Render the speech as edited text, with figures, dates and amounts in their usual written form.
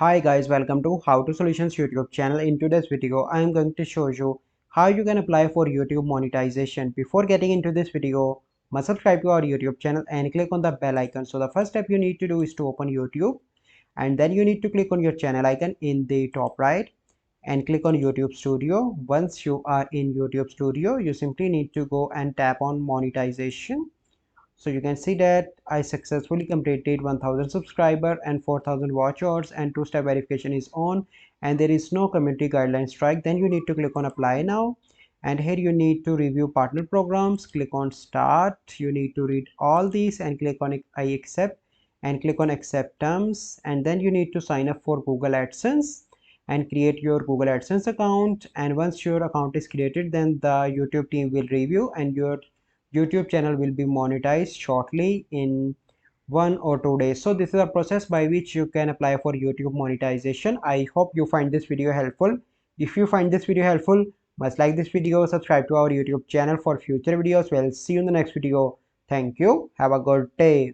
Hi guys, welcome to How to Solutions YouTube channel. In today's video, I am going to show you how you can apply for YouTube monetization. Before getting into this video, must subscribe to our YouTube channel and click on the bell icon. So the first step you need to do is to open YouTube, and then you need to click on your channel icon in the top right and click on YouTube Studio. Once you are in YouTube Studio, you simply need to go and tap on monetization. So you can see that I successfully completed 1000 subscriber and 4000 watch hours, and two-step verification is on, and there is no community guideline strike. Then you need to click on apply now, and here you need to review partner programs. Click on start. You need to read all these and click on I accept and click on accept terms, and then you need to sign up for Google AdSense and create your Google AdSense account. And once your account is created, then the YouTube team will review and your YouTube channel will be monetized shortly in 1 or 2 days. So this is a process by which you can apply for YouTube monetization. I hope you find this video helpful. If you find this video helpful, must like this video, subscribe to our YouTube channel for future videos. We'll see you in the next video. Thank you. Have a good day.